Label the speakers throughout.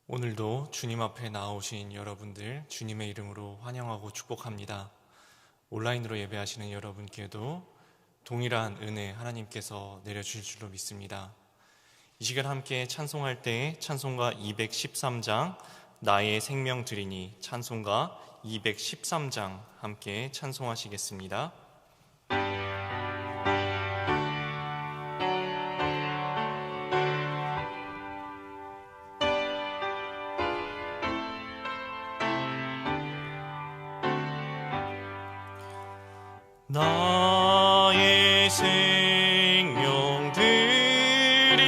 Speaker 1: 오늘도 주님 앞에 나오신 여러분들 주님의 이름으로 환영하고 축복합니다. 온라인으로 예배하시는 여러분께도 동일한 은혜 하나님께서 내려주실 줄로 믿습니다. 이 시간 함께 찬송할 때 찬송가 213장 나의 생명 드리니 찬송가 213장 함께 찬송하시겠습니다. 나의 생명 드리니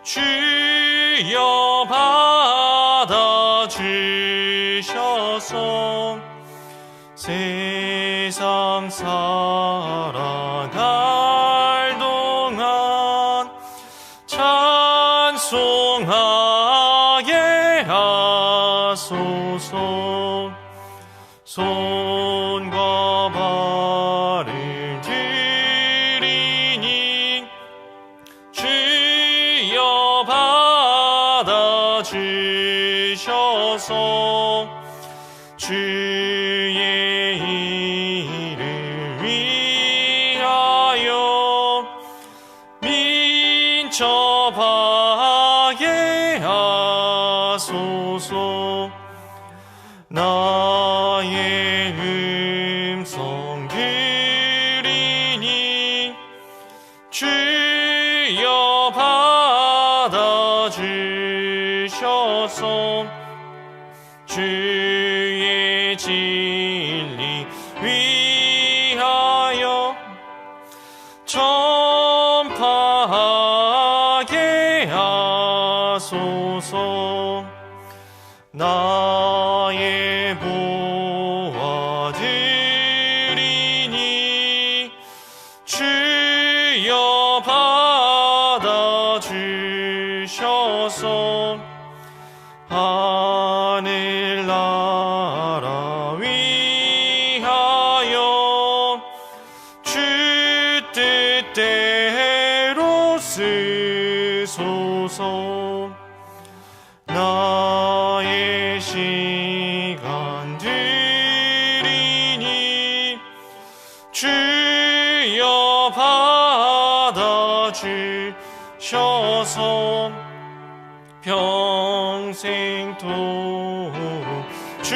Speaker 1: 주여 받아주셔서 세상 살아갈 동안 찬송하게 하소서. 손과 발을 드리니 주여 받아주셔서 주의 이름 위하여 민첩하게 하소서. 나의 음성 들으니 주여 받아주셔서 주의 진리 위하여 전파하게 하소서. 나의 보화 드리니 주여 받아주셔서 하늘나라 위하여 주 뜻대로 쓰소서. 나의 시간 드리니 주여 받아주셔서 평생토록 주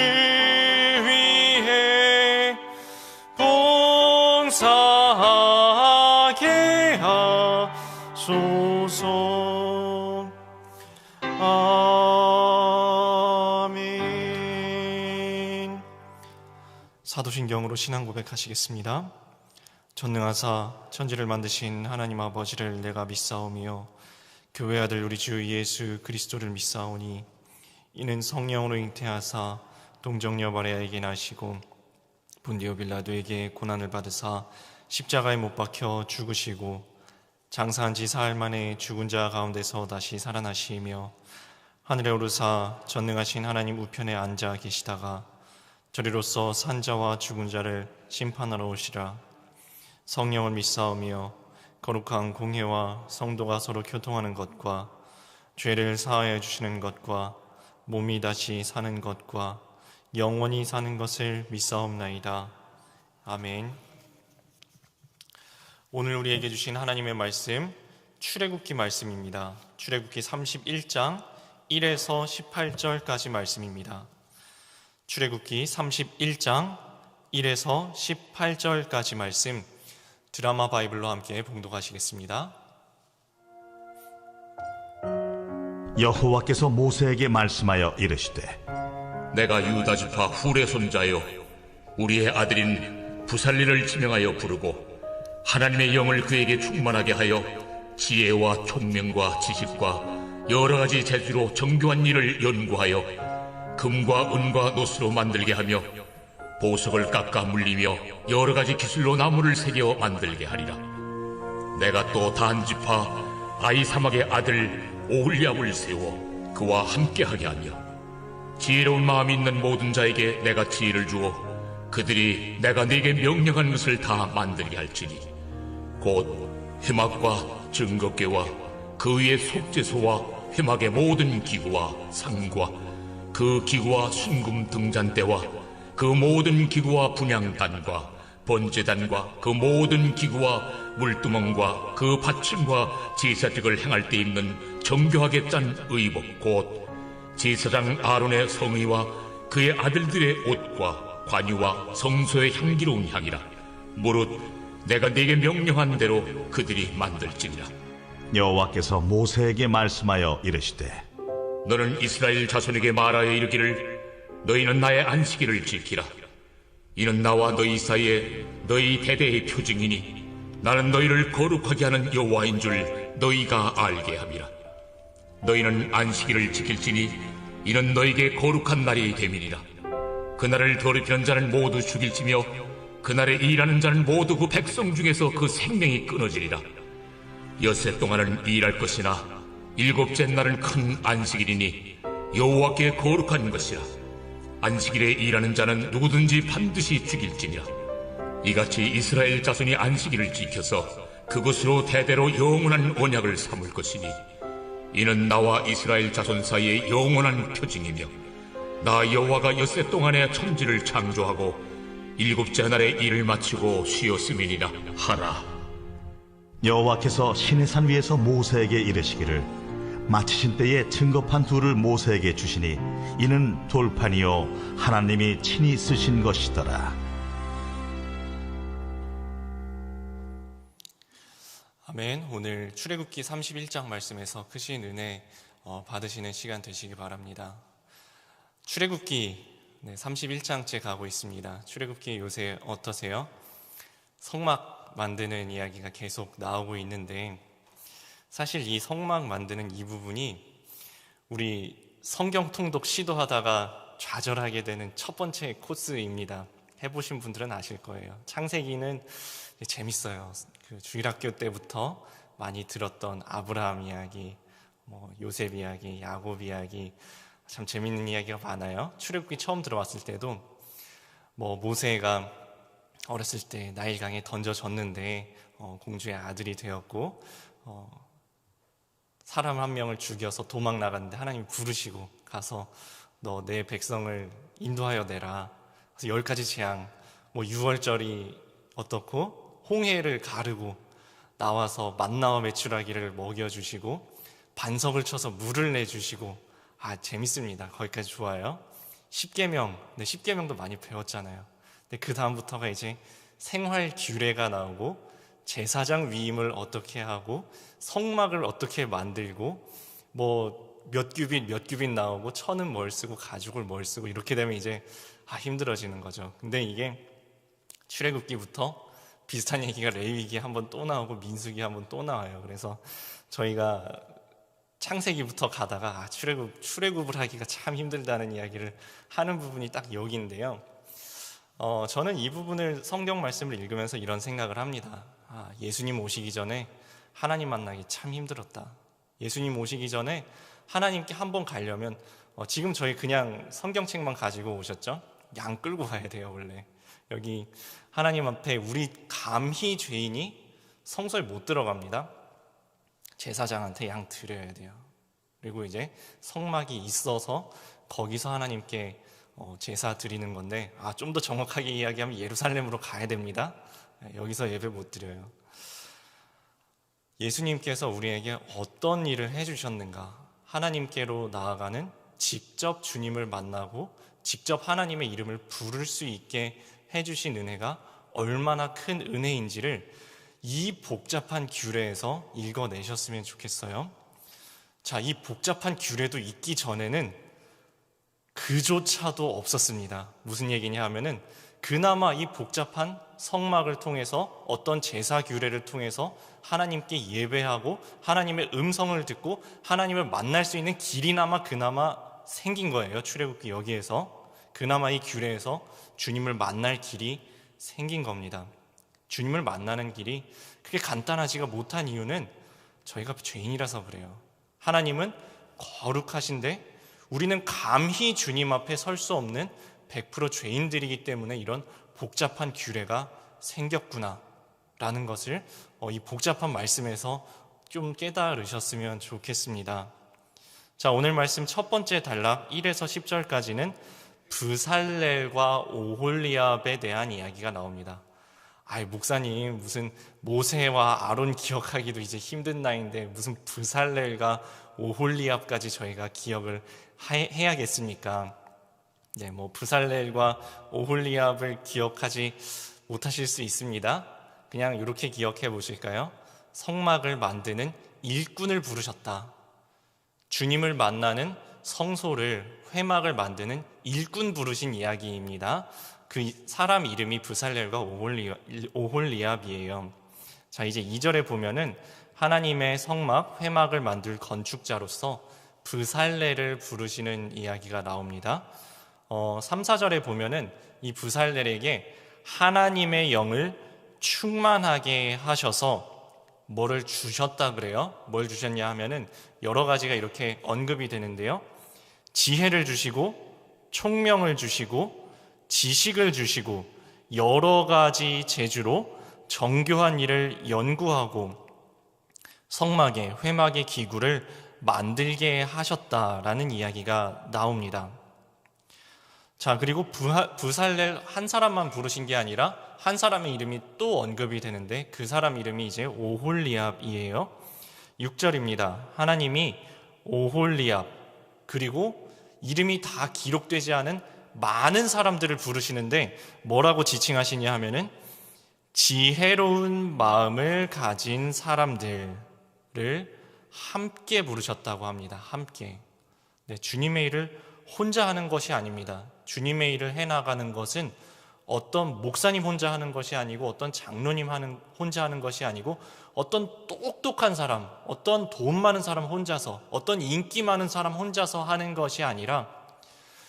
Speaker 1: 위해 봉사하게 하소서. 아멘. 사도신경으로 신앙 고백하시겠습니다. 전능하사 천지를 만드신 하나님 아버지를 내가 믿사오며 교회 아들 우리 주 예수 그리스도를 믿사오니 이는 성령으로 잉태하사 동정녀 마리아에게 나시고 본디오 빌라도에게 고난을 받으사 십자가에 못 박혀 죽으시고 장사한 지 사흘 만에 죽은 자 가운데서 다시 살아나시며 하늘에 오르사 전능하신 하나님 우편에 앉아 계시다가 저리로서 산 자와 죽은 자를 심판하러 오시라. 성령을 믿사오며 거룩한 공회와 성도가 서로 교통하는 것과 죄를 사하여 주시는 것과 몸이 다시 사는 것과 영원히 사는 것을 믿사옵나이다. 아멘. 오늘 우리에게 주신 하나님의 말씀 출애굽기 말씀입니다. 출애굽기 31장 1에서 18절까지 말씀입니다. 출애굽기 31장 1에서 18절까지 말씀 드라마 바이블로 함께 봉독하시겠습니다.
Speaker 2: 여호와께서 모세에게 말씀하여 이르시되
Speaker 3: 내가 유다 지파 훌의 손자여 우리의 아들인 부살리를 지명하여 부르고 하나님의 영을 그에게 충만하게 하여 지혜와 총명과 지식과 여러 가지 재주로 정교한 일을 연구하여 금과 은과 노스로 만들게 하며 보석을 깎아 물리며 여러 가지 기술로 나무를 새겨 만들게 하리라. 내가 또 단 지파 아히사막의 아들 오홀리압을 세워 그와 함께하게 하며 지혜로운 마음이 있는 모든 자에게 내가 지혜를 주어 그들이 내가 네게 명령한 것을 다 만들게 할지니 곧 회막과 증거궤와 그 위에 속죄소와 회막의 모든 기구와 상과 그 기구와 순금 등잔대와 그 모든 기구와 분향단과 번제단과 그 모든 기구와 물두멍과 그 받침과 제사직을 행할 때 입는 정교하게 짠 의복 곧 제사장 아론의 성의와 그의 아들들의 옷과 관유와 성소의 향기로운 향이라. 무릇 내가 네게 명령한 대로 그들이 만들지니라.
Speaker 2: 여호와께서 모세에게 말씀하여 이르시되
Speaker 3: 너는 이스라엘 자손에게 말하여 이르기를 너희는 나의 안식일을 지키라. 이는 나와 너희 사이에 너희 대대의 표징이니 나는 너희를 거룩하게 하는 여호와인 줄 너희가 알게 함이라. 너희는 안식일을 지킬지니 이는 너희에게 거룩한 날이 됨이니라. 그날을 더럽히는 자는 모두 죽일지며 그날에 일하는 자는 모두 그 백성 중에서 그 생명이 끊어지리라. 엿새 동안은 일할 것이나 일곱째 날은 큰 안식일이니 여호와께 거룩한 것이라. 안식일에 일하는 자는 누구든지 반드시 죽일지니라. 이같이 이스라엘 자손이 안식일을 지켜서 그것으로 대대로 영원한 언약을 삼을 것이니 이는 나와 이스라엘 자손 사이의 영원한 표징이며 나 여호와가 엿새 동안에 천지를 창조하고 일곱째 날에 일을 마치고 쉬었음이니라 하라.
Speaker 2: 여호와께서 시내산 위에서 모세에게 이르시기를 마치신 때에 증거판 둘을 모세에게 주시니 이는 돌판이요 하나님이 친히 쓰신 것이더라.
Speaker 1: 아멘. 오늘 출애굽기 31장 말씀에서 크신 은혜 받으시는 시간 되시기 바랍니다. 출애굽기 31장째 가고 있습니다. 출애굽기 요새 어떠세요? 성막 만드는 이야기가 계속 나오고 있는데 사실 이 성막 만드는 이 부분이 우리 성경 통독 시도하다가 좌절하게 되는 첫 번째 코스입니다. 해보신 분들은 아실 거예요. 창세기는 재밌어요. 그 주일학교 때부터 많이 들었던 아브라함 이야기, 요셉 이야기, 야곱 이야기, 참 재밌는 이야기가 많아요. 출애굽기 처음 들어왔을 때도 모세가 어렸을 때 나일강에 던져졌는데 공주의 아들이 되었고 사람 한 명을 죽여서 도망 나갔는데 하나님이 부르시고 가서 너 내 백성을 인도하여 내라. 그래서 10가지 재앙, 유월절이 어떻고 홍해를 가르고 나와서 만나와 메추라기를 먹여주시고 반석을 쳐서 물을 내주시고 재밌습니다. 거기까지 좋아요. 십계명, 십계명도 많이 배웠잖아요. 근데 그 다음부터가 이제 생활 규례가 나오고 제사장 위임을 어떻게 하고 성막을 어떻게 만들고 몇 규빗 나오고 천은 뭘 쓰고 가죽을 뭘 쓰고 이렇게 되면 이제 힘들어지는 거죠. 근데 이게 출애굽기부터 비슷한 얘기가 레위기 한번 또 나오고 민수기 한번 또 나와요. 그래서 저희가 창세기부터 가다가 출애굽을 하기가 참 힘들다는 이야기를 하는 부분이 딱 여기인데요. 저는 이 부분을 성경 말씀을 읽으면서 이런 생각을 합니다. 예수님 오시기 전에 하나님 만나기 참 힘들었다. 예수님 오시기 전에 하나님께 한번 가려면 지금 저희 그냥 성경책만 가지고 오셨죠? 양 끌고 가야 돼요. 원래 여기 하나님 앞에 우리 감히 죄인이 성소에 못 들어갑니다. 제사장한테 양 드려야 돼요. 그리고 이제 성막이 있어서 거기서 하나님께 제사 드리는 건데 좀 더 정확하게 이야기하면 예루살렘으로 가야 됩니다. 여기서 예배 못 드려요. 예수님께서 우리에게 어떤 일을 해주셨는가? 하나님께로 나아가는 직접 주님을 만나고 직접 하나님의 이름을 부를 수 있게 해주신 은혜가 얼마나 큰 은혜인지를 이 복잡한 규례에서 읽어내셨으면 좋겠어요. 자, 이 복잡한 규례도 있기 전에는 그조차도 없었습니다. 무슨 얘기냐 하면은 그나마 이 복잡한 성막을 통해서 어떤 제사 규례를 통해서 하나님께 예배하고 하나님의 음성을 듣고 하나님을 만날 수 있는 길이나마 그나마 생긴 거예요. 출애굽기 여기에서 그나마 이 규례에서 주님을 만날 길이 생긴 겁니다. 주님을 만나는 길이 그렇게 간단하지가 못한 이유는 저희가 죄인이라서 그래요. 하나님은 거룩하신데 우리는 감히 주님 앞에 설 수 없는 100% 죄인들이기 때문에 이런 복잡한 규례가 생겼구나 라는 것을 이 복잡한 말씀에서 좀 깨달으셨으면 좋겠습니다. 자, 오늘 말씀 첫 번째 단락 1에서 10절까지는 브살렐과 오홀리압에 대한 이야기가 나옵니다. 목사님, 무슨 모세와 아론 기억하기도 이제 힘든 나이인데 무슨 브살렐과 오홀리압까지 저희가 기억을 해야겠습니까? 네, 브살렐과 오홀리압을 기억하지 못하실 수 있습니다. 그냥 이렇게 기억해 보실까요? 성막을 만드는 일꾼을 부르셨다. 주님을 만나는 성소를, 회막을 만드는 일꾼 부르신 이야기입니다. 그 사람 이름이 브살렐과 오홀리압이에요. 자, 이제 2절에 보면은 하나님의 성막, 회막을 만들 건축자로서 브살렐을 부르시는 이야기가 나옵니다. 3, 4절에 보면은 이 브살렐에게 하나님의 영을 충만하게 하셔서 뭐를 주셨다 그래요? 뭘 주셨냐 하면은 여러 가지가 이렇게 언급이 되는데요. 지혜를 주시고, 총명을 주시고, 지식을 주시고, 여러 가지 재주로 정교한 일을 연구하고 성막의, 회막의 기구를 만들게 하셨다라는 이야기가 나옵니다. 자, 그리고 브살렐 한 사람만 부르신 게 아니라 한 사람의 이름이 또 언급이 되는데 그 사람 이름이 이제 오홀리압이에요. 6절입니다. 하나님이 오홀리압, 그리고 이름이 다 기록되지 않은 많은 사람들을 부르시는데 뭐라고 지칭하시냐 하면은 지혜로운 마음을 가진 사람들을 함께 부르셨다고 합니다. 함께. 네, 주님의 일을 혼자 하는 것이 아닙니다. 주님의 일을 해나가는 것은 어떤 목사님 혼자 하는 것이 아니고 어떤 장로님 혼자 하는 것이 아니고 어떤 똑똑한 사람, 어떤 돈 많은 사람 혼자서, 어떤 인기 많은 사람 혼자서 하는 것이 아니라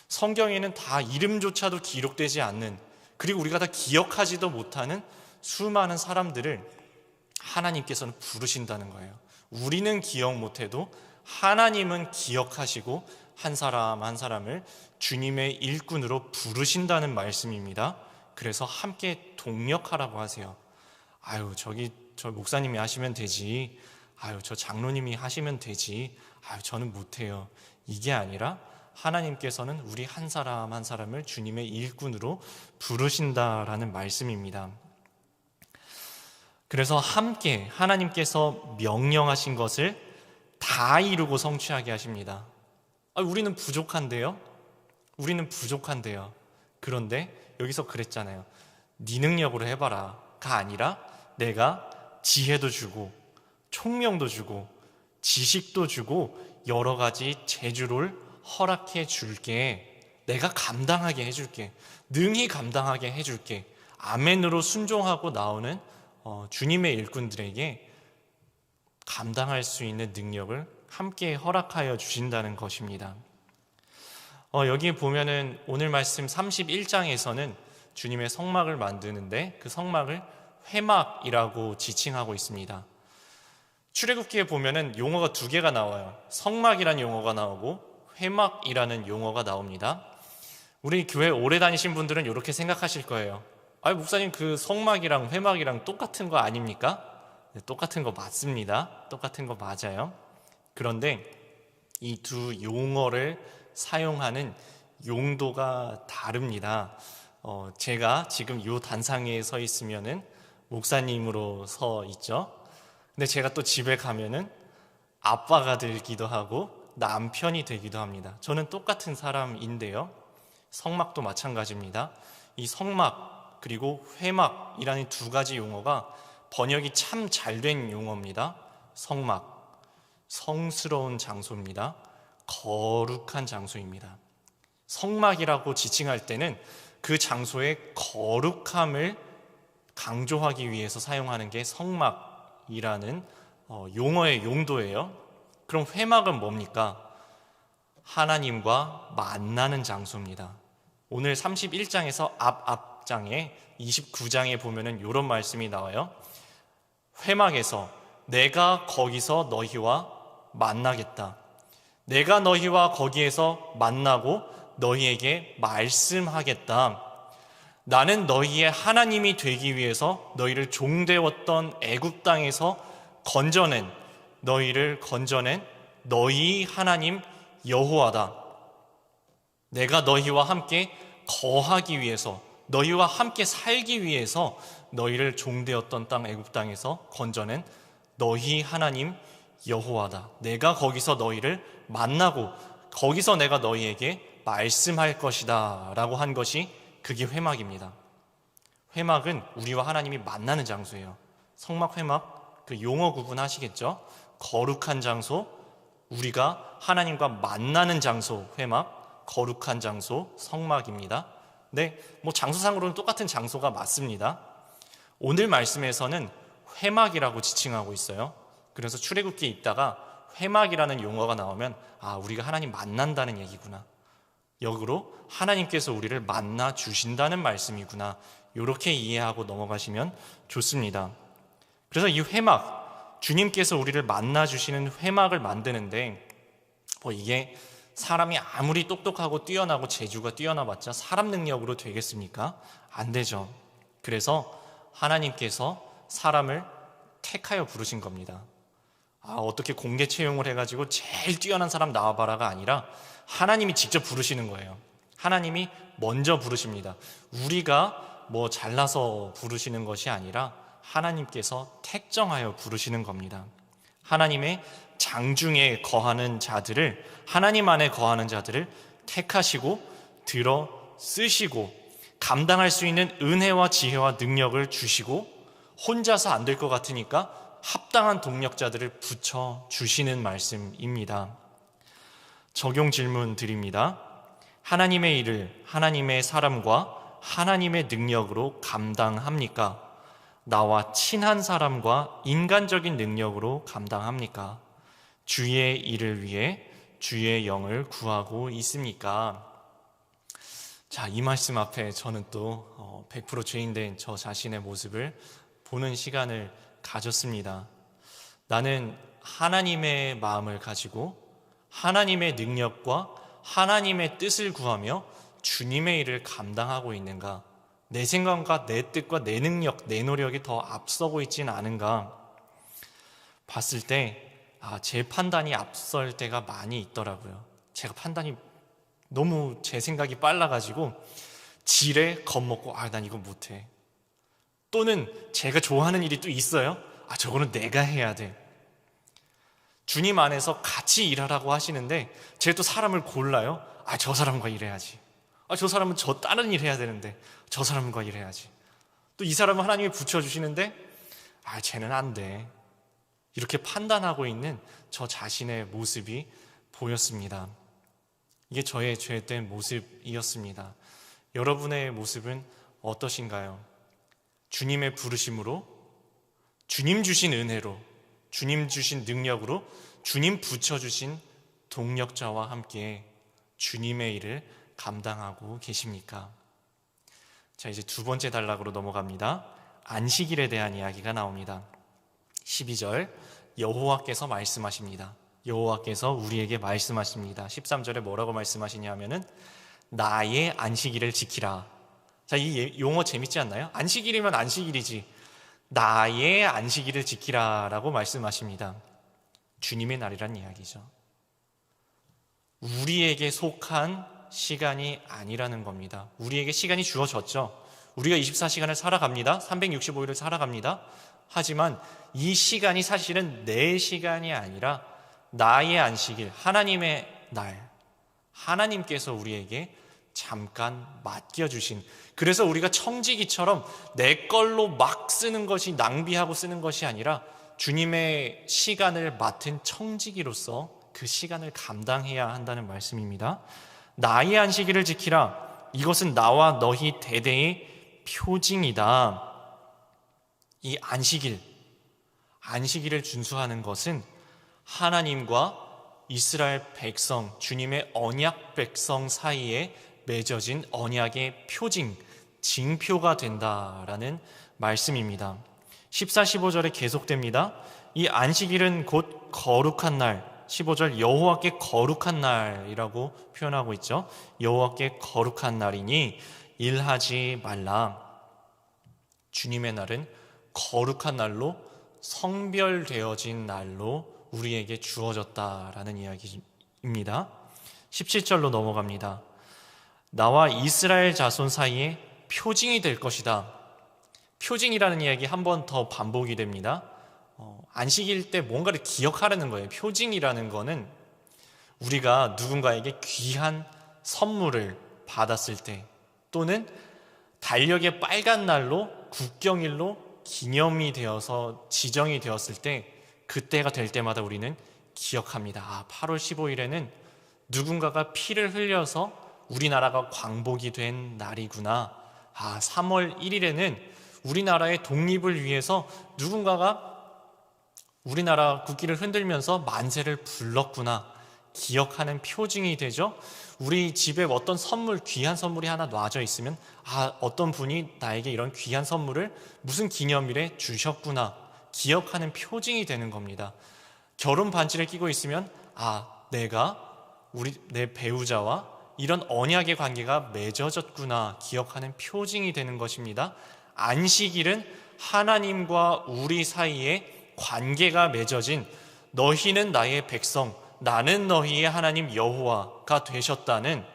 Speaker 1: 성경에는 다 이름조차도 기록되지 않는, 그리고 우리가 다 기억하지도 못하는 수많은 사람들을 하나님께서는 부르신다는 거예요. 우리는 기억 못해도 하나님은 기억하시고 한 사람 한 사람을 주님의 일꾼으로 부르신다는 말씀입니다. 그래서 함께 동력하라고 하세요. 저 목사님이 하시면 되지. 저 장로님이 하시면 되지. 저는 못해요. 이게 아니라 하나님께서는 우리 한 사람 한 사람을 주님의 일꾼으로 부르신다라는 말씀입니다. 그래서 함께 하나님께서 명령하신 것을 다 이루고 성취하게 하십니다. 우리는 부족한데요? 그런데 여기서 그랬잖아요. 네 능력으로 해봐라가 아니라 내가 지혜도 주고 총명도 주고 지식도 주고 여러 가지 재주를 허락해 줄게. 내가 감당하게 해줄게. 능히 감당하게 해줄게. 아멘으로 순종하고 나오는 주님의 일꾼들에게 감당할 수 있는 능력을 함께 허락하여 주신다는 것입니다. 여기 보면은 오늘 말씀 31장에서는 주님의 성막을 만드는데 그 성막을 회막이라고 지칭하고 있습니다. 출애굽기에 보면은 용어가 두 개가 나와요. 성막이라는 용어가 나오고 회막이라는 용어가 나옵니다. 우리 교회 오래 다니신 분들은 이렇게 생각하실 거예요. 목사님, 그 성막이랑 회막이랑 똑같은 거 아닙니까? 네, 똑같은 거 맞습니다. 똑같은 거 맞아요. 그런데 이 두 용어를 사용하는 용도가 다릅니다. 제가 지금 이 단상에 서 있으면은 목사님으로 서 있죠. 근데 제가 또 집에 가면은 아빠가 되기도 하고 남편이 되기도 합니다. 저는 똑같은 사람인데요. 성막도 마찬가지입니다. 이 성막 그리고 회막이라는 두 가지 용어가 번역이 참 잘 된 용어입니다. 성막, 성스러운 장소입니다. 거룩한 장소입니다. 성막이라고 지칭할 때는 그 장소의 거룩함을 강조하기 위해서 사용하는 게 성막이라는 용어의 용도예요. 그럼 회막은 뭡니까? 하나님과 만나는 장소입니다. 오늘 31장에서 앞장에 29장에 보면은 이런 말씀이 나와요. 회막에서 내가 거기서 너희와 만나겠다. 내가 너희와 거기에서 만나고 너희에게 말씀하겠다. 나는 너희의 하나님이 되기 위해서 너희를 종되었던 애굽 땅에서 너희를 건져낸 너희 하나님 여호와다. 내가 너희와 함께 거하기 위해서, 너희와 함께 살기 위해서 너희를 종되었던 땅 애굽 땅에서 건져낸 너희 하나님 여호와다. 내가 거기서 너희를 만나고 거기서 내가 너희에게 말씀할 것이다 라고 한 것이 그게 회막입니다. 회막은 우리와 하나님이 만나는 장소예요. 성막 회막, 그 용어 구분하시겠죠? 거룩한 장소, 우리가 하나님과 만나는 장소 회막, 거룩한 장소 성막입니다. 네, 장소상으로는 똑같은 장소가 맞습니다. 오늘 말씀에서는 회막이라고 지칭하고 있어요. 그래서 출애굽기에 있다가 회막이라는 용어가 나오면 우리가 하나님 만난다는 얘기구나, 역으로 하나님께서 우리를 만나 주신다는 말씀이구나, 이렇게 이해하고 넘어가시면 좋습니다. 그래서 이 회막, 주님께서 우리를 만나 주시는 회막을 만드는데 이게 사람이 아무리 똑똑하고 뛰어나고 재주가 뛰어나봤자 사람 능력으로 되겠습니까? 안 되죠. 그래서 하나님께서 사람을 택하여 부르신 겁니다. 어떻게 공개 채용을 해가지고 제일 뛰어난 사람 나와봐라가 아니라 하나님이 직접 부르시는 거예요. 하나님이 먼저 부르십니다. 우리가 잘나서 부르시는 것이 아니라 하나님께서 택정하여 부르시는 겁니다. 하나님의 장중에 거하는 자들을, 하나님 안에 거하는 자들을 택하시고 들어 쓰시고 감당할 수 있는 은혜와 지혜와 능력을 주시고 혼자서 안 될 것 같으니까 합당한 동력자들을 붙여 주시는 말씀입니다. 적용 질문 드립니다. 하나님의 일을 하나님의 사람과 하나님의 능력으로 감당합니까? 나와 친한 사람과 인간적인 능력으로 감당합니까? 주의 일을 위해 주의 영을 구하고 있습니까? 자, 이 말씀 앞에 저는 또 100% 죄인된 저 자신의 모습을 보는 시간을 가졌습니다. 나는 하나님의 마음을 가지고 하나님의 능력과 하나님의 뜻을 구하며 주님의 일을 감당하고 있는가? 내 생각과 내 뜻과 내 능력, 내 노력이 더 앞서고 있지는 않은가? 봤을 때 제 판단이 앞설 때가 많이 있더라고요. 제가 판단이 너무 제 생각이 빨라가지고 지레 겁먹고 난 이거 못해. 또는 제가 좋아하는 일이 또 있어요. 저거는 내가 해야 돼. 주님 안에서 같이 일하라고 하시는데 제가 또 사람을 골라요. 저 사람과 일해야지. 저 사람은 저 다른 일 해야 되는데 저 사람과 일해야지. 또 이 사람은 하나님이 붙여주시는데 쟤는 안 돼. 이렇게 판단하고 있는 저 자신의 모습이 보였습니다. 이게 저의 죄된 모습이었습니다. 여러분의 모습은 어떠신가요? 주님의 부르심으로, 주님 주신 은혜로, 주님 주신 능력으로, 주님 붙여주신 동력자와 함께 주님의 일을 감당하고 계십니까? 자, 이제 두 번째 단락으로 넘어갑니다. 안식일에 대한 이야기가 나옵니다. 12절, 여호와께서 말씀하십니다. 여호와께서 우리에게 말씀하십니다. 13절에 뭐라고 말씀하시냐면은 나의 안식일을 지키라. 자, 이 용어 재밌지 않나요? 안식일이면 안식일이지 나의 안식일을 지키라 라고 말씀하십니다. 주님의 날이란 이야기죠. 우리에게 속한 시간이 아니라는 겁니다. 우리에게 시간이 주어졌죠. 우리가 24시간을 살아갑니다. 365일을 살아갑니다. 하지만 이 시간이 사실은 내 시간이 아니라 나의 안식일, 하나님의 날, 하나님께서 우리에게 잠깐 맡겨주신, 그래서 우리가 청지기처럼 내 걸로 막 쓰는 것이, 낭비하고 쓰는 것이 아니라 주님의 시간을 맡은 청지기로서 그 시간을 감당해야 한다는 말씀입니다. 나의 안식일을 지키라. 이것은 나와 너희 대대의 표징이다. 이 안식일을 준수하는 것은 하나님과 이스라엘 백성, 주님의 언약 백성 사이에 맺어진 언약의 표징, 징표가 된다라는 말씀입니다. 14, 15절에 계속됩니다. 이 안식일은 곧 거룩한 날, 15절 여호와께 거룩한 날이라고 표현하고 있죠. 여호와께 거룩한 날이니 일하지 말라. 주님의 날은 거룩한 날로, 성별되어진 날로 우리에게 주어졌다라는 이야기입니다. 17절로 넘어갑니다. 나와 이스라엘 자손 사이에 표징이 될 것이다. 표징이라는 이야기 한 번 더 반복이 됩니다. 안식일 때 뭔가를 기억하라는 거예요. 표징이라는 거는 우리가 누군가에게 귀한 선물을 받았을 때, 또는 달력의 빨간 날로 국경일로 기념이 되어서 지정이 되었을 때, 그때가 될 때마다 우리는 기억합니다. 8월 15일에는 누군가가 피를 흘려서 우리나라가 광복이 된 날이구나. 3월 1일에는 우리나라의 독립을 위해서 누군가가 우리나라 국기를 흔들면서 만세를 불렀구나. 기억하는 표징이 되죠. 우리 집에 어떤 선물, 귀한 선물이 하나 놔져 있으면 어떤 분이 나에게 이런 귀한 선물을 무슨 기념일에 주셨구나. 기억하는 표징이 되는 겁니다. 결혼 반지를 끼고 있으면 내가 내 배우자와 이런 언약의 관계가 맺어졌구나. 기억하는 표징이 되는 것입니다. 안식일은 하나님과 우리 사이에 관계가 맺어진, 너희는 나의 백성, 나는 너희의 하나님 여호와가 되셨다는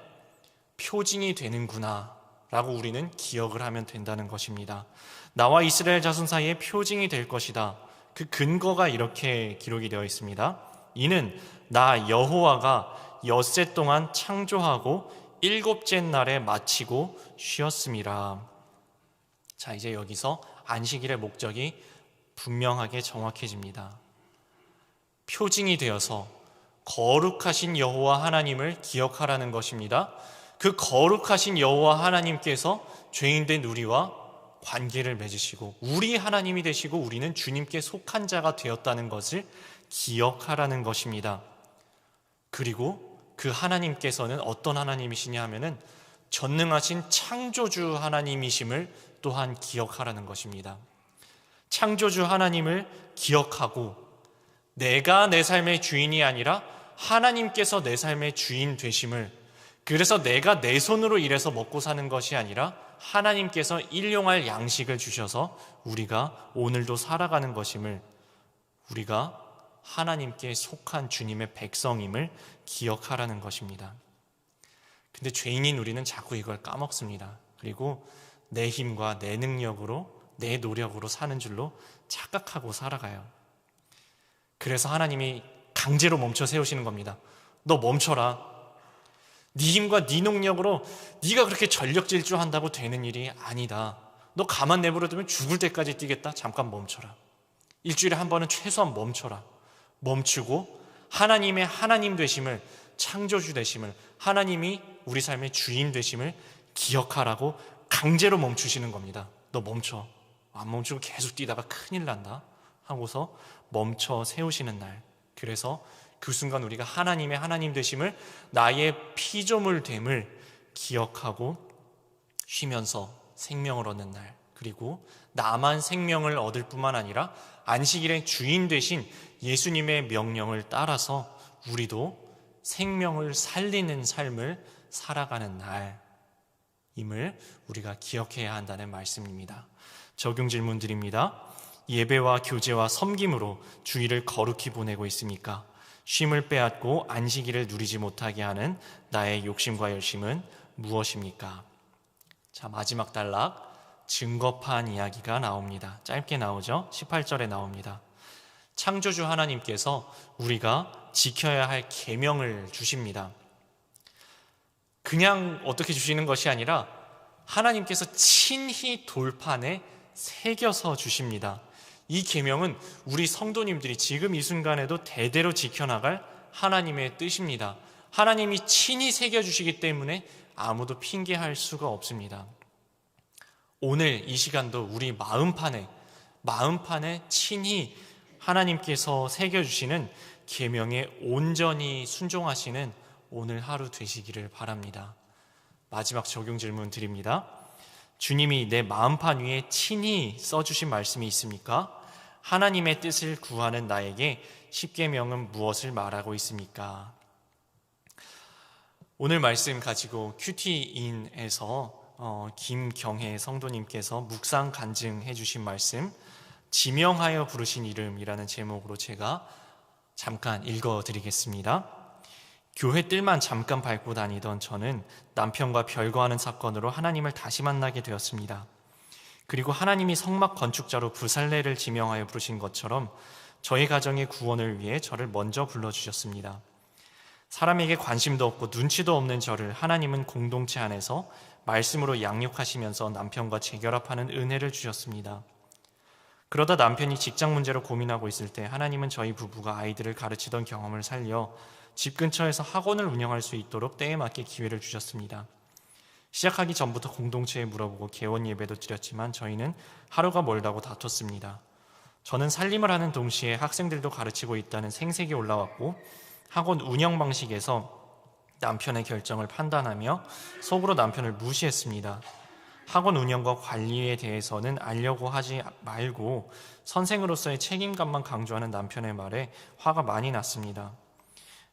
Speaker 1: 표징이 되는구나 라고 우리는 기억을 하면 된다는 것입니다. 나와 이스라엘 자손 사이에 표징이 될 것이다. 그 근거가 이렇게 기록이 되어 있습니다. 이는 나 여호와가 엿새 동안 창조하고 일곱째 날에 마치고 쉬었음이라. 자, 이제 여기서 안식일의 목적이 분명하게 정확해집니다. 표징이 되어서 거룩하신 여호와 하나님을 기억하라는 것입니다. 그 거룩하신 여호와 하나님께서 죄인된 우리와 관계를 맺으시고 우리 하나님이 되시고 우리는 주님께 속한 자가 되었다는 것을 기억하라는 것입니다. 그리고 그 하나님께서는 어떤 하나님이시냐 하면은 전능하신 창조주 하나님이심을 또한 기억하라는 것입니다. 창조주 하나님을 기억하고 내가 내 삶의 주인이 아니라 하나님께서 내 삶의 주인 되심을, 그래서 내가 내 손으로 일해서 먹고 사는 것이 아니라 하나님께서 일용할 양식을 주셔서 우리가 오늘도 살아가는 것임을, 우리가 하나님께 속한 주님의 백성임을 기억하라는 것입니다. 근데 죄인인 우리는 자꾸 이걸 까먹습니다. 그리고 내 힘과 내 능력으로, 내 노력으로 사는 줄로 착각하고 살아가요. 그래서 하나님이 강제로 멈춰 세우시는 겁니다. 너 멈춰라. 네 힘과 네 능력으로 네가 그렇게 전력 질주한다고 되는 일이 아니다. 너 가만 내버려두면 죽을 때까지 뛰겠다. 잠깐 멈춰라. 일주일에 한 번은 최소한 멈춰라. 멈추고 하나님의 하나님 되심을, 창조주 되심을, 하나님이 우리 삶의 주인 되심을 기억하라고 강제로 멈추시는 겁니다. 너 멈춰. 안 멈추고 계속 뛰다가 큰일 난다 하고서 멈춰 세우시는 날. 그래서 그 순간 우리가 하나님의 하나님 되심을, 나의 피조물 됨을 기억하고 쉬면서 생명을 얻는 날, 그리고 나만 생명을 얻을 뿐만 아니라 안식일의 주인 되신 예수님의 명령을 따라서 우리도 생명을 살리는 삶을 살아가는 날임을 우리가 기억해야 한다는 말씀입니다. 적용 질문 드립니다. 예배와 교제와 섬김으로 주일을 거룩히 보내고 있습니까? 쉼을 빼앗고 안식일을 누리지 못하게 하는 나의 욕심과 열심은 무엇입니까? 자, 마지막 단락, 증거판 이야기가 나옵니다. 짧게 나오죠? 18절에 나옵니다. 창조주 하나님께서 우리가 지켜야 할 계명을 주십니다. 그냥 어떻게 주시는 것이 아니라 하나님께서 친히 돌판에 새겨서 주십니다. 이 계명은 우리 성도님들이 지금 이 순간에도 대대로 지켜나갈 하나님의 뜻입니다. 하나님이 친히 새겨주시기 때문에 아무도 핑계할 수가 없습니다. 오늘 이 시간도 우리 마음판에 친히 하나님께서 새겨주시는 계명에 온전히 순종하시는 오늘 하루 되시기를 바랍니다. 마지막 적용 질문 드립니다. 주님이 내 마음판 위에 친히 써주신 말씀이 있습니까? 하나님의 뜻을 구하는 나에게 십계명은 무엇을 말하고 있습니까? 오늘 말씀 가지고 큐티인에서 김경혜 성도님께서 묵상 간증해 주신 말씀, 지명하여 부르신 이름이라는 제목으로 제가 잠깐 읽어드리겠습니다. 교회 뜰만 잠깐 밟고 다니던 저는 남편과 별거하는 사건으로 하나님을 다시 만나게 되었습니다. 그리고 하나님이 성막 건축자로 부살레를 지명하여 부르신 것처럼 저희 가정의 구원을 위해 저를 먼저 불러주셨습니다. 사람에게 관심도 없고 눈치도 없는 저를 하나님은 공동체 안에서 말씀으로 양육하시면서 남편과 재결합하는 은혜를 주셨습니다. 그러다 남편이 직장 문제로 고민하고 있을 때 하나님은 저희 부부가 아이들을 가르치던 경험을 살려 집 근처에서 학원을 운영할 수 있도록 때에 맞게 기회를 주셨습니다. 시작하기 전부터 공동체에 물어보고 개원 예배도 드렸지만 저희는 하루가 멀다고 다퉜습니다. 저는 살림을 하는 동시에 학생들도 가르치고 있다는 생색이 올라왔고 학원 운영 방식에서 남편의 결정을 판단하며 속으로 남편을 무시했습니다. 학원 운영과 관리에 대해서는 알려고 하지 말고 선생으로서의 책임감만 강조하는 남편의 말에 화가 많이 났습니다.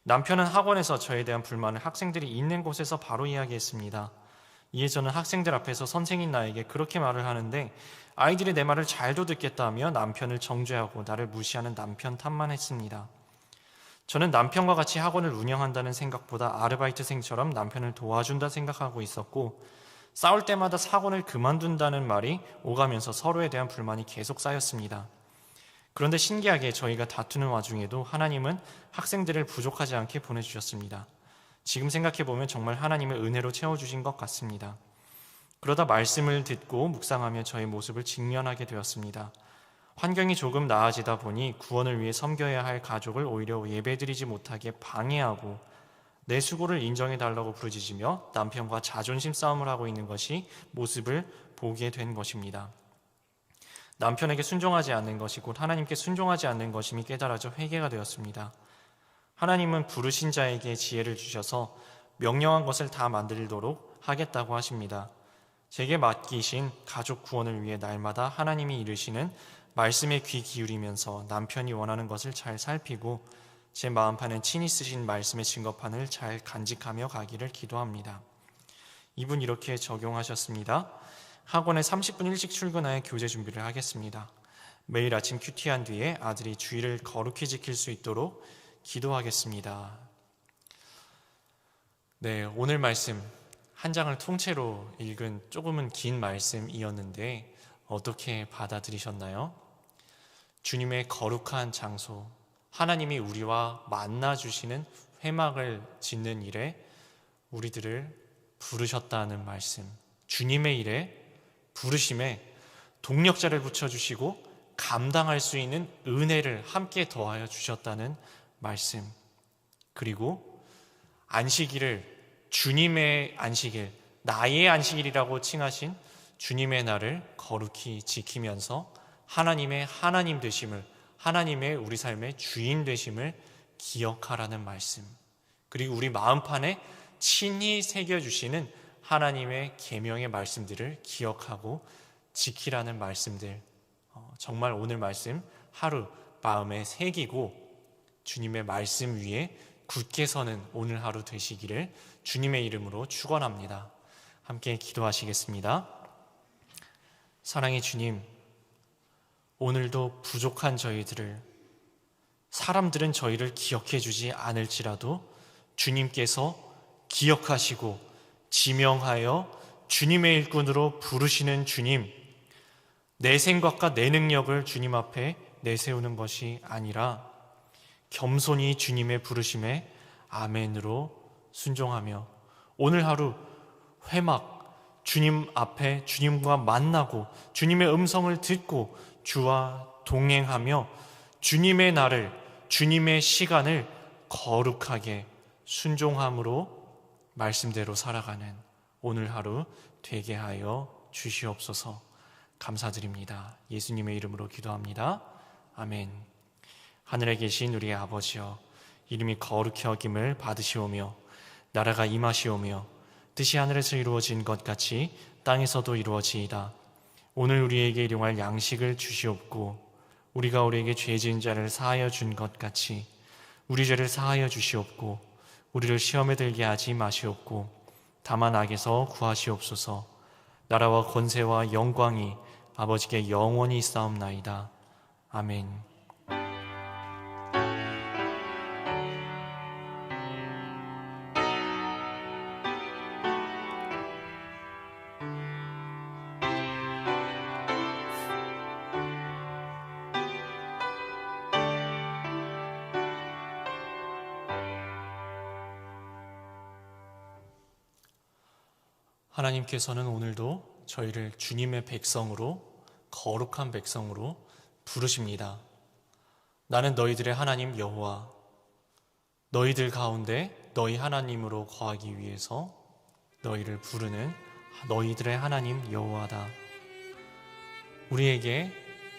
Speaker 1: 남편은 학원에서 저에 대한 불만을 학생들이 있는 곳에서 바로 이야기했습니다. 이에 저는 학생들 앞에서 선생인 나에게 그렇게 말을 하는데 아이들이 내 말을 잘도 듣겠다며 남편을 정죄하고 나를 무시하는 남편 탓만 했습니다. 저는 남편과 같이 학원을 운영한다는 생각보다 아르바이트생처럼 남편을 도와준다 생각하고 있었고 싸울 때마다 학원을 그만둔다는 말이 오가면서 서로에 대한 불만이 계속 쌓였습니다. 그런데 신기하게 저희가 다투는 와중에도 하나님은 학생들을 부족하지 않게 보내주셨습니다. 지금 생각해보면 정말 하나님의 은혜로 채워주신 것 같습니다. 그러다 말씀을 듣고 묵상하며 저의 모습을 직면하게 되었습니다. 환경이 조금 나아지다 보니 구원을 위해 섬겨야 할 가족을 오히려 예배드리지 못하게 방해하고 내 수고를 인정해달라고 부르짖으며 남편과 자존심 싸움을 하고 있는 것이 모습을 보게 된 것입니다. 남편에게 순종하지 않는 것이 곧 하나님께 순종하지 않는 것임이 깨달아져 회개가 되었습니다. 하나님은 부르신 자에게 지혜를 주셔서 명령한 것을 다 만들도록 하겠다고 하십니다. 제게 맡기신 가족 구원을 위해 날마다 하나님이 이르시는 말씀에 귀 기울이면서 남편이 원하는 것을 잘 살피고 제 마음판엔 친히 쓰신 말씀의 증거판을 잘 간직하며 가기를 기도합니다. 이분 이렇게 적용하셨습니다. 학원에 30분 일찍 출근하여 교재 준비를 하겠습니다. 매일 아침 큐티한 뒤에 아들이 주의를 거룩히 지킬 수 있도록 기도하겠습니다. 네, 오늘 말씀 한 장을 통째로 읽은 조금은 긴 말씀이었는데 어떻게 받아들이셨나요? 주님의 거룩한 장소, 하나님이 우리와 만나주시는 회막을 짓는 일에 우리들을 부르셨다는 말씀, 주님의 일에 부르심에 동력자를 붙여주시고 감당할 수 있는 은혜를 함께 더하여 주셨다는 말씀, 그리고 안식일을 주님의 안식일, 나의 안식일이라고 칭하신 주님의 날을 거룩히 지키면서 하나님의 하나님 되심을, 하나님의 우리 삶의 주인 되심을 기억하라는 말씀, 그리고 우리 마음판에 친히 새겨주시는 하나님의 계명의 말씀들을 기억하고 지키라는 말씀들, 정말 오늘 말씀 하루 마음에 새기고 주님의 말씀 위에 굳게 서는 오늘 하루 되시기를 주님의 이름으로 축원합니다. 함께 기도하시겠습니다. 사랑의 주님, 오늘도 부족한 저희들을, 사람들은 저희를 기억해 주지 않을지라도 주님께서 기억하시고 지명하여 주님의 일꾼으로 부르시는 주님, 내 생각과 내 능력을 주님 앞에 내세우는 것이 아니라 겸손히 주님의 부르심에 아멘으로 순종하며 오늘 하루 회막, 주님 앞에 주님과 만나고 주님의 음성을 듣고 주와 동행하며 주님의 날을, 주님의 시간을 거룩하게 순종함으로 말씀대로 살아가는 오늘 하루 되게 하여 주시옵소서. 감사드립니다. 예수님의 이름으로 기도합니다. 아멘. 하늘에 계신 우리의 아버지여, 이름이 거룩히 여김을 받으시오며 나라가 임하시오며 뜻이 하늘에서 이루어진 것 같이 땅에서도 이루어지이다. 오늘 우리에게 일용할 양식을 주시옵고 우리가 우리에게 죄 지은 자를 사하여 준 것 같이 우리 죄를 사하여 주시옵고 우리를 시험에 들게 하지 마시옵고 다만 악에서 구하시옵소서. 나라와 권세와 영광이 아버지께 영원히 있사옵나이다. 아멘. 하나님께서는 오늘도 저희를 주님의 백성으로, 거룩한 백성으로 부르십니다. 나는 너희들의 하나님 여호와, 너희들 가운데 너희 하나님으로 거하기 위해서 너희를 부르는 너희들의 하나님 여호와다. 우리에게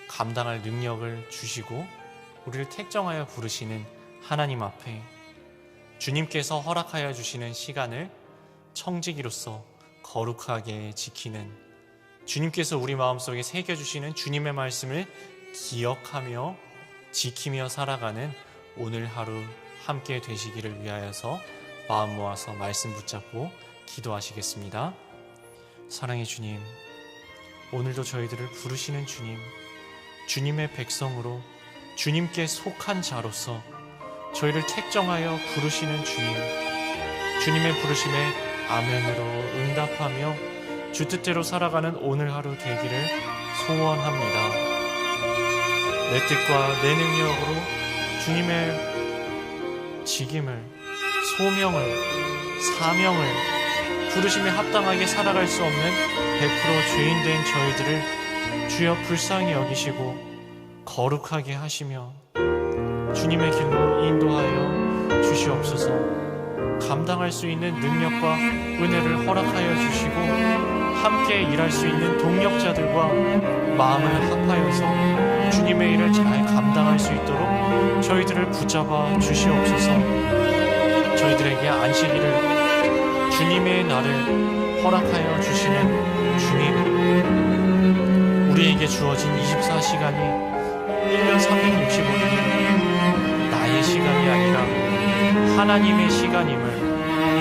Speaker 1: 감당할 능력을 주시고 우리를 택정하여 부르시는 하나님 앞에 주님께서 허락하여 주시는 시간을 청지기로서 거룩하게 지키는, 주님께서 우리 마음속에 새겨주시는 주님의 말씀을 기억하며 지키며 살아가는 오늘 하루 함께 되시기를 위하여서 마음 모아서 말씀 붙잡고 기도하시겠습니다. 사랑의 주님, 오늘도 저희들을 부르시는 주님, 주님의 백성으로 주님께 속한 자로서 저희를 택정하여 부르시는 주님, 주님의 부르심에 아멘으로 응답하며 주 뜻대로 살아가는 오늘 하루 되기를 소원합니다. 내 뜻과 내 능력으로 주님의 직임을, 소명을, 사명을 부르심에 합당하게 살아갈 수 없는 100% 죄인된 저희들을 주여 불쌍히 여기시고 거룩하게 하시며 주님의 길로 인도하여 주시옵소서. 감당할 수 있는 능력과 은혜를 허락하여 주시고 함께 일할 수 있는 동력자들과 마음을 합하여서 주님의 일을 잘 감당할 수 있도록 저희들을 붙잡아 주시옵소서. 저희들에게 안식일을, 주님의 날을 허락하여 주시는 주님, 우리에게 주어진 24시간이 1년 365일이 나의 시간이 아니라 하나님의 시간임을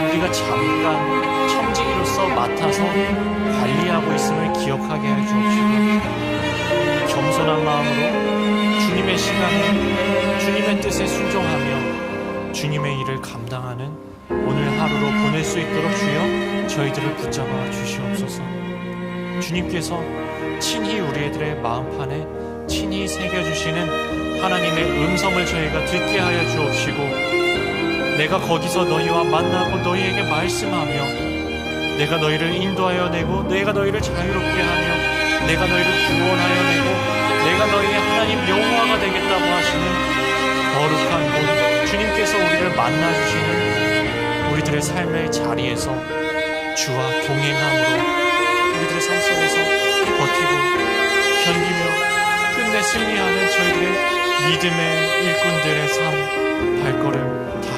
Speaker 1: 우리가 잠깐 청지기로서 맡아서 관리하고 있음을 기억하게 해 주옵시고, 겸손한 마음으로 주님의 시간에 주님의 뜻에 순종하며 주님의 일을 감당하는 오늘 하루로 보낼 수 있도록 주여 저희들을 붙잡아 주시옵소서. 주님께서 친히 우리들의 마음판에 친히 새겨주시는 하나님의 음성을 저희가 듣게 하여 주옵시고, 내가 거기서 너희와 만나고 너희에게 말씀하며 내가 너희를 인도하여 내고 내가 너희를 자유롭게 하며 내가 너희를 구원하여 내고 내가 너희의 하나님 여호와가 되겠다고 하시는 거룩한 곳, 주님께서 우리를 만나주시는 우리들의 삶의 자리에서 주와 동행함으로 우리들의 삶 속에서 버티고 견디며 끝내 승리하는 저희들의 믿음의 일꾼들의 삶 발걸음 다